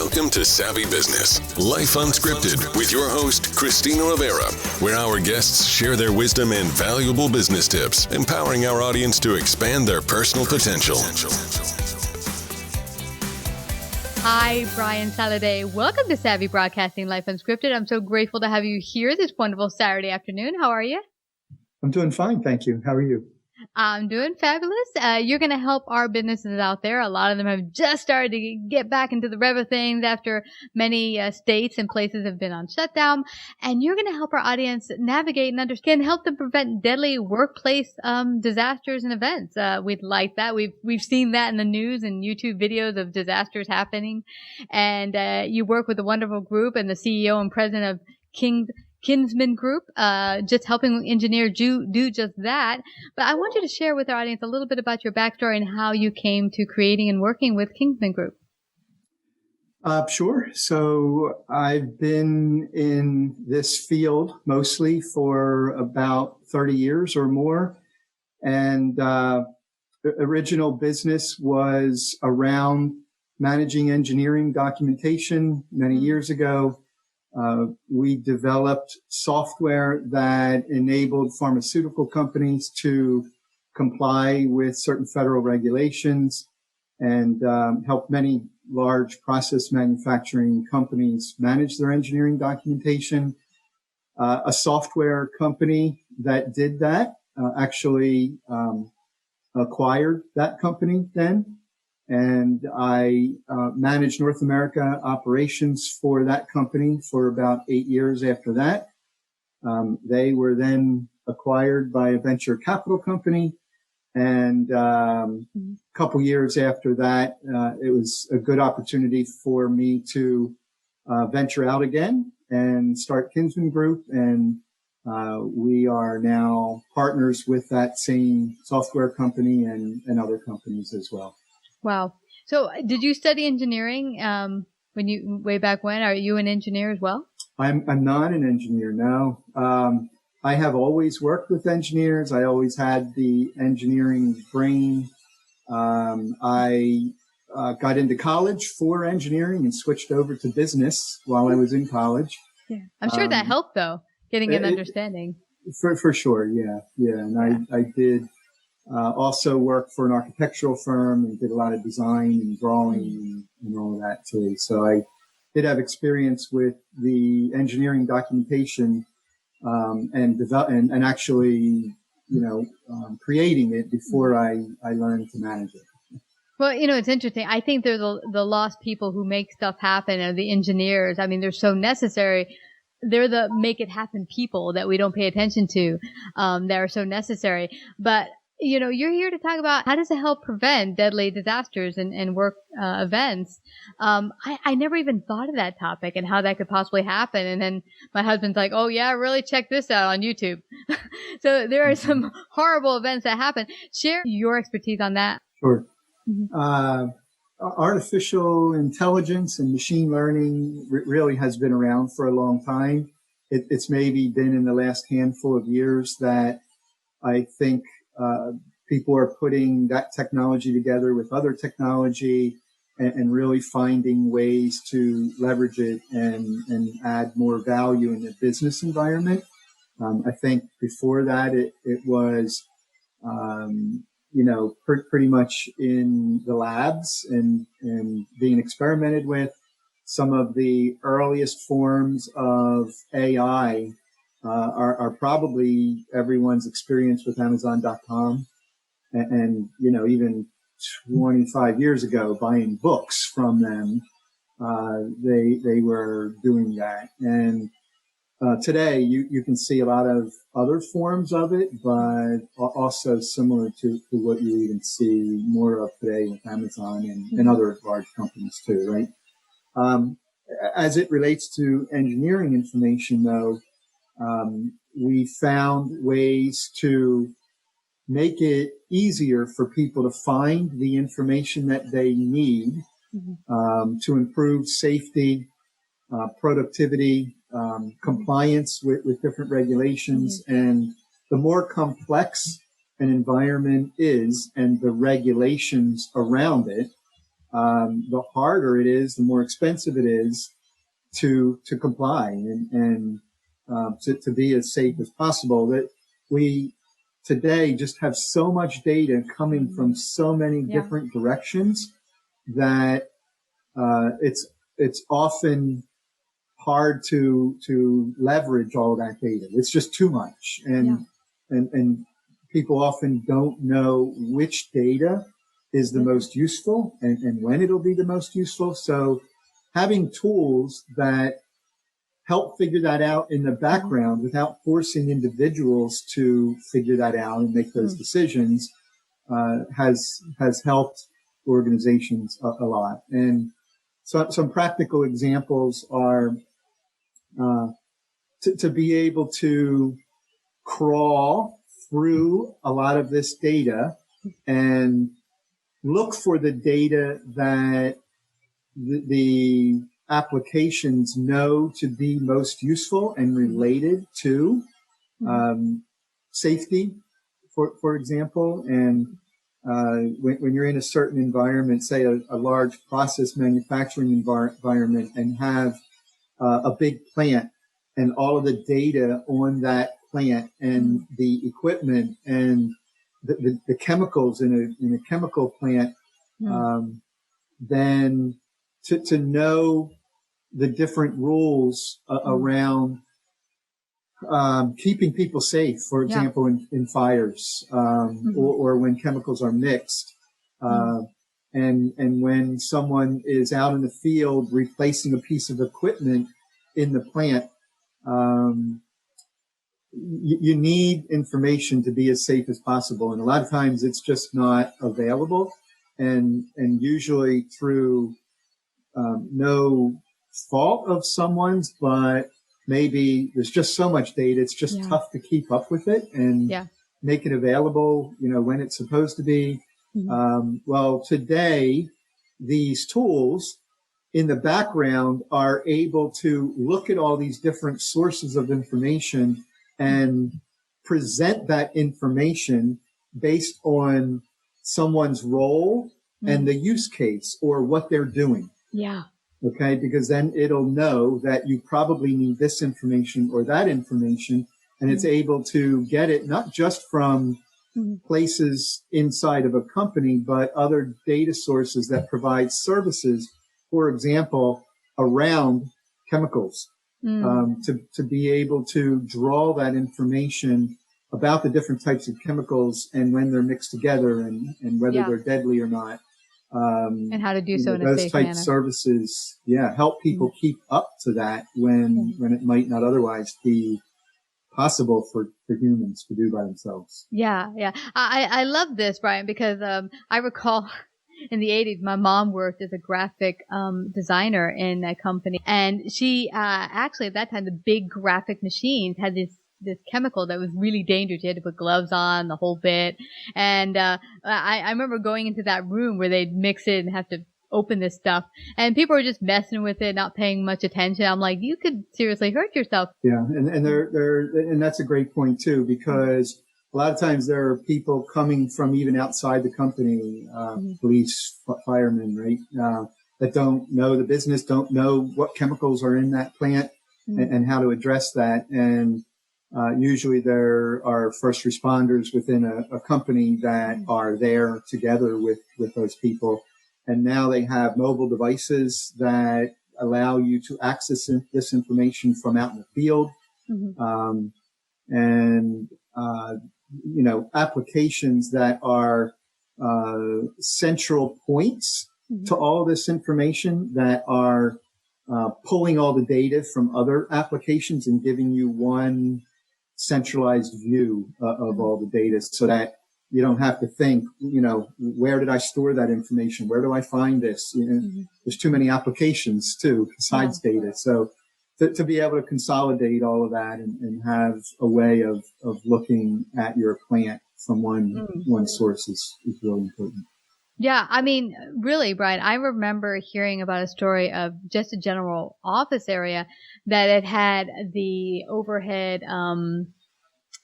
Welcome to Savvy Business, Life Unscripted, with your host, Christina Rivera, where our guests share their wisdom and valuable business tips, empowering our audience to expand their personal potential. Hi, Brian Sallade. Welcome to Savvy Broadcasting, Life Unscripted. I'm so grateful to have you here this wonderful Saturday afternoon. How are you? I'm doing fine, thank you. How are you? I'm doing fabulous. You're going to help our businesses out there. A lot of them have just started to get back into the rev of things after many states and places have been on shutdown. And you're going to help our audience navigate and understand, help them prevent deadly workplace disasters and events. We'd like that. We've seen that in the news and YouTube videos of disasters happening. And you work with a wonderful group and the CEO and president of Kinsmen Group, just helping engineers do just that. But I want you to share with our audience a little bit about your backstory and how you came to creating and working with Kinsmen Group. Sure. So I've been in this field mostly for about 30 years or more. And the original business was around managing engineering documentation many years ago. We developed software that enabled pharmaceutical companies to comply with certain federal regulations and helped many large process manufacturing companies manage their engineering documentation. A software company that did that actually acquired that company then. And I managed North America operations for that company for about 8 years after that. They were then acquired by a venture capital company. And a couple years after that, it was a good opportunity for me to venture out again and start Kinsmen Group. And we are now partners with that same software company and other companies as well. Wow. So did you study engineering way back when? Are you an engineer as well? I'm not an engineer, no. I have always worked with engineers. I always had the engineering brain. I got into college for engineering and switched over to business while I was in college. Yeah. I'm sure that helped, though, getting an understanding. For sure, yeah. And I did also worked for an architectural firm and did a lot of design and drawing and all of that too. So I did have experience with the engineering documentation and actually, creating it before I learned to manage it. Well, it's interesting. I think there's the lost people who make stuff happen, or the engineers. I mean, they're so necessary. They're the make it happen people that we don't pay attention to, that are so necessary. But you're here to talk about how does it help prevent deadly disasters and work events. I never even thought of that topic and how that could possibly happen. And then my husband's like, oh, yeah, really check this out on YouTube. So there are some horrible events that happen. Share your expertise on that. Sure. Mm-hmm. Artificial intelligence and machine learning really has been around for a long time. It's maybe been in the last handful of years that I think people are putting that technology together with other technology and really finding ways to leverage it and add more value in the business environment. I think before that, it was, pretty much in the labs and being experimented with. Some of the earliest forms of AI are probably everyone's experience with Amazon.com and even 25 years ago, buying books from them. They were doing that. And today you can see a lot of other forms of it, but also similar to what you even see more of today with Amazon and other large companies too, right? As it relates to engineering information, though, we found ways to make it easier for people to find the information that they need to improve safety, productivity, compliance with different regulations. And the more complex an environment is and the regulations around it, the harder it is, the more expensive it is to comply and to be as safe as possible. That we today just have so much data coming from so many different directions that it's often hard to leverage all that data. It's just too much, and people often don't know which data is the most useful and when it'll be the most useful. So having tools that help figure that out in the background without forcing individuals to figure that out and make those decisions has helped organizations a lot. And so some practical examples are to be able to crawl through a lot of this data and look for the data that the applications know to be most useful and related to safety, for example. And when you're in a certain environment, say a large process manufacturing environment, and have a big plant and all of the data on that plant and the equipment and the chemicals in a chemical plant, then to know the different rules around keeping people safe, for example, in fires, or when chemicals are mixed. And when someone is out in the field replacing a piece of equipment in the plant, you need information to be as safe as possible. And a lot of times it's just not available. And usually through no fault of someone's, but maybe there's just so much data, it's just tough to keep up with it and make it available, when it's supposed to be. Well, today, these tools in the background are able to look at all these different sources of information and present that information based on someone's role and the use case or what they're doing. Yeah. Okay, because then it'll know that you probably need this information or that information, and it's able to get it not just from places inside of a company, but other data sources that provide services, for example, around chemicals, to be able to draw that information about the different types of chemicals and when they're mixed together and whether they're deadly or not. And how to do so in a those safe type manner. Services, help people keep up to that when it might not otherwise be possible for humans to do by themselves. Yeah. I love this, Brian, because I recall in the 80s, my mom worked as a graphic designer in a company, and she actually at that time the big graphic machines had this chemical that was really dangerous. You had to put gloves on, the whole bit. And I remember going into that room where they'd mix it and have to open this stuff, and people were just messing with it, not paying much attention. I'm like, you could seriously hurt yourself. Yeah, and that's a great point too, because a lot of times there are people coming from even outside the company, police, firemen, right, that don't know the business, don't know what chemicals are in that plant and how to address that. And usually there are first responders within a company that are there together with those people. And now they have mobile devices that allow you to access this information from out in the field. Applications that are central points to all this information that are pulling all the data from other applications and giving you one centralized view of all the data, so that you don't have to think, where did I store that information? Where do I find this? There's too many applications too, besides data. So to be able to consolidate all of that and have a way of looking at your plant from one source is really important. Yeah, I mean, really, Brian, I remember hearing about a story of just a general office area that it had the overhead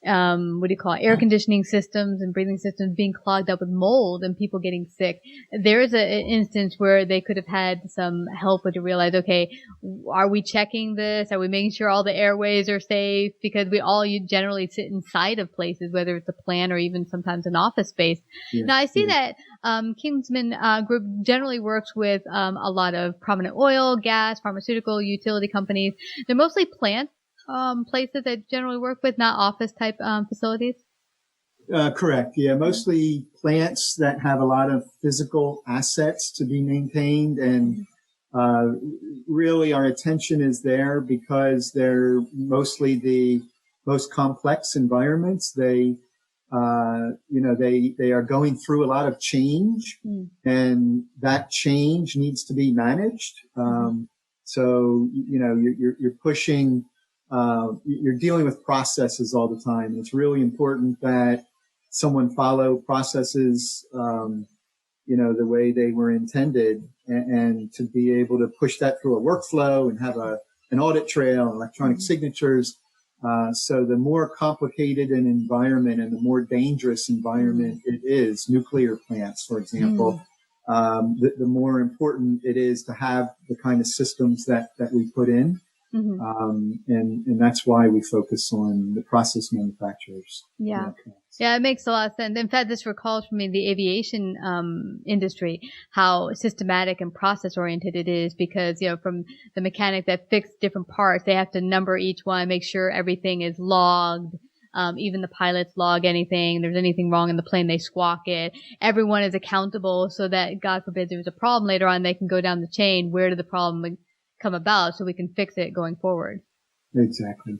air conditioning systems and breathing systems being clogged up with mold and people getting sick. There's an instance where they could have had some help with to realize, okay, are we checking this? Are we making sure all the airways are safe? Because you generally sit inside of places, whether it's a plant or even sometimes an office space. Yeah, Now I see that Kinsmen Group generally works with a lot of prominent oil, gas, pharmaceutical, utility companies. They're mostly plant places that generally work with, not office type facilities. Correct. Yeah, mostly plants that have a lot of physical assets to be maintained, and really our attention is there because they're mostly the most complex environments. They are going through a lot of change, and that change needs to be managed. So you're pushing. You're dealing with processes all the time. It's really important that someone follow processes, the way they were intended, and to be able to push that through a workflow and have an audit trail, electronic signatures. So the more complicated an environment and the more dangerous environment it is, nuclear plants, for example, the more important it is to have the kind of systems that we put in. And that's why we focus on the process manufacturers. Yeah. Yeah, it makes a lot of sense. In fact, this recalls for me the aviation industry, how systematic and process oriented it is, because, from the mechanic that fixed different parts, they have to number each one, make sure everything is logged. Even the pilots log anything. If there's anything wrong in the plane, they squawk it. Everyone is accountable so that, God forbid, there's a problem later on, they can go down the chain. Where did the problem come about so we can fix it going forward? Exactly.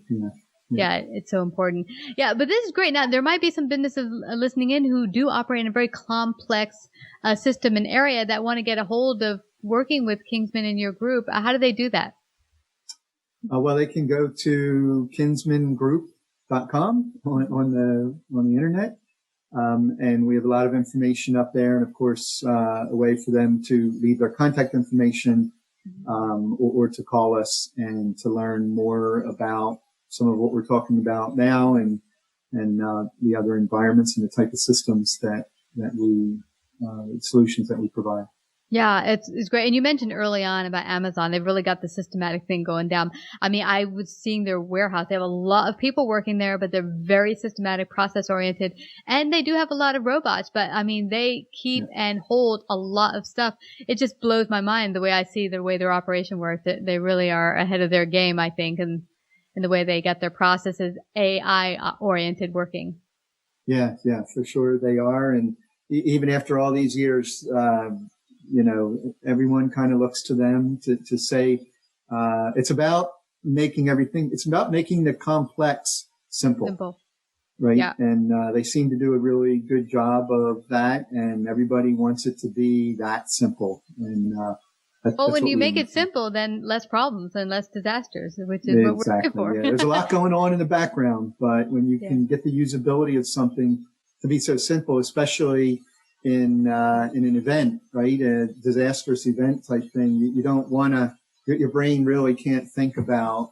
Yeah, it's so important. Yeah, but this is great. Now, there might be some businesses listening in who do operate in a very complex system and area that want to get a hold of working with Kinsmen in your group. How do they do that? Well, they can go to kinsmengroup.com on the internet. And we have a lot of information up there, and of course, a way for them to leave their contact information, or to call us and to learn more about some of what we're talking about now, and the other environments and the type of systems that we solutions that we provide. Yeah, it's great. And you mentioned early on about Amazon. They've really got the systematic thing going down. I mean, I was seeing their warehouse. They have a lot of people working there, but they're very systematic, process oriented. And they do have a lot of robots, but I mean, they keep and hold a lot of stuff. It just blows my mind the way I see the way their operation works. They really are ahead of their game, I think, and in the way they get their processes AI oriented working. Yeah, for sure they are. And even after all these years, everyone kind of looks to them to say, it's about making the complex simple. Right. Yeah. And, they seem to do a really good job of that, and everybody wants it to be that simple. And, well, when you make it simple, then less problems and less disasters, which is what we're looking for. Yeah. There's a lot going on in the background, but when you can get the usability of something to be so simple, especially in an event, right? A disastrous event type thing, you don't want to, your brain really can't think about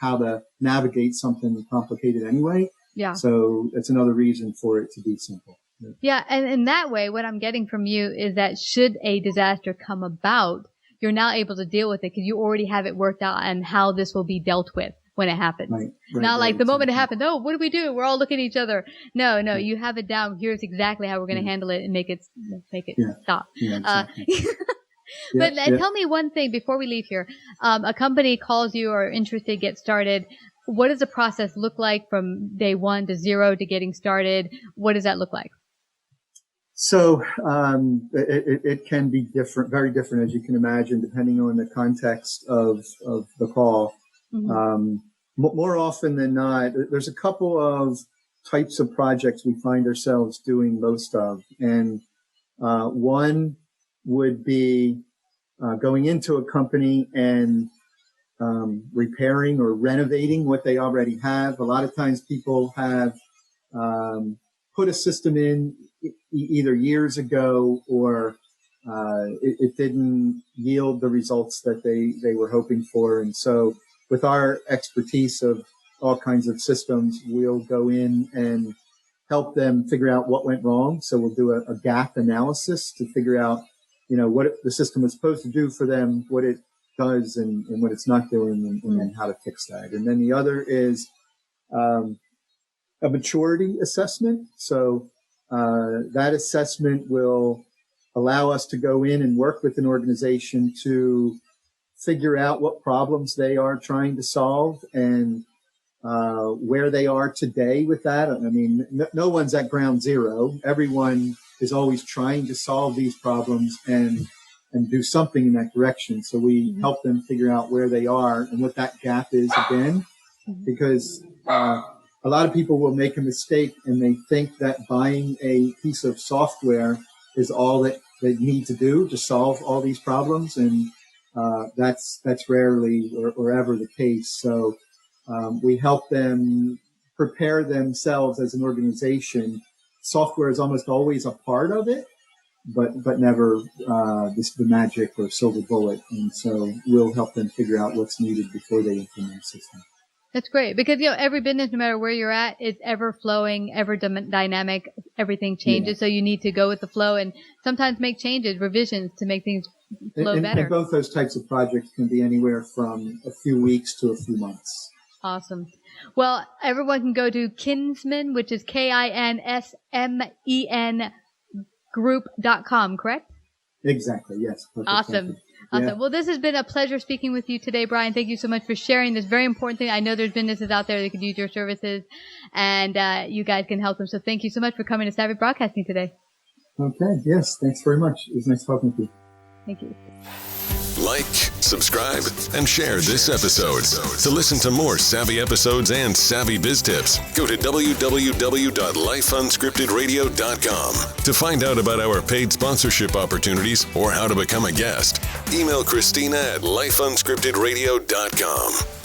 how to navigate something complicated anyway. Yeah. So that's another reason for it to be simple. Yeah, and in that way, what I'm getting from you is that should a disaster come about, you're now able to deal with it because you already have it worked out and how this will be dealt with when it happens. Right, not like the moment it happened, oh, what do we do? We're all looking at each other. No, you have it down. Here's exactly how we're going to handle it and make it stop. Yeah, exactly. But tell me one thing before we leave here. A company calls you or interested, get started. What does the process look like from day 1 to 0 to getting started? What does that look like? So it can be different, very different, as you can imagine, depending on the context of the call. More often than not, there's a couple of types of projects we find ourselves doing most of. And one would be going into a company and repairing or renovating what they already have. A lot of times people have put a system in either years ago or it didn't yield the results that they were hoping for. And so with our expertise of all kinds of systems, we'll go in and help them figure out what went wrong. So we'll do a gap analysis to figure out, what the system was supposed to do for them, what it does and what it's not doing, and then how to fix that. And then the other is a maturity assessment. So that assessment will allow us to go in and work with an organization to figure out what problems they are trying to solve and where they are today with that. I mean, no one's at ground zero. Everyone is always trying to solve these problems and do something in that direction. So we help them figure out where they are and what that gap is again, because a lot of people will make a mistake and they think that buying a piece of software is all that they need to do to solve all these problems. And that's rarely or ever the case. So we help them prepare themselves as an organization. Software is almost always a part of it, but never the magic or silver bullet. And so we'll help them figure out what's needed before they implement the system. That's great because, every business, no matter where you're at, it's ever flowing, ever dynamic. Everything changes. Yeah. So you need to go with the flow and sometimes make changes, revisions to make things flow better. And both those types of projects can be anywhere from a few weeks to a few months. Awesome. Well, everyone can go to Kinsmen, which is KINSMEN group.com, correct? Exactly. Yes. Perfect. Awesome. Awesome. Yeah. Well, this has been a pleasure speaking with you today, Brian. Thank you so much for sharing this very important thing. I know there's businesses out there that could use your services, and you guys can help them. So thank you so much for coming to Savvy Broadcasting today. Okay. Yes. Thanks very much. It was nice talking to you. Thank you. Like, subscribe, and share this episode. To listen to more savvy episodes and savvy biz tips, go to www.lifeunscriptedradio.com. To find out about our paid sponsorship opportunities or how to become a guest, email Christina at lifeunscriptedradio.com.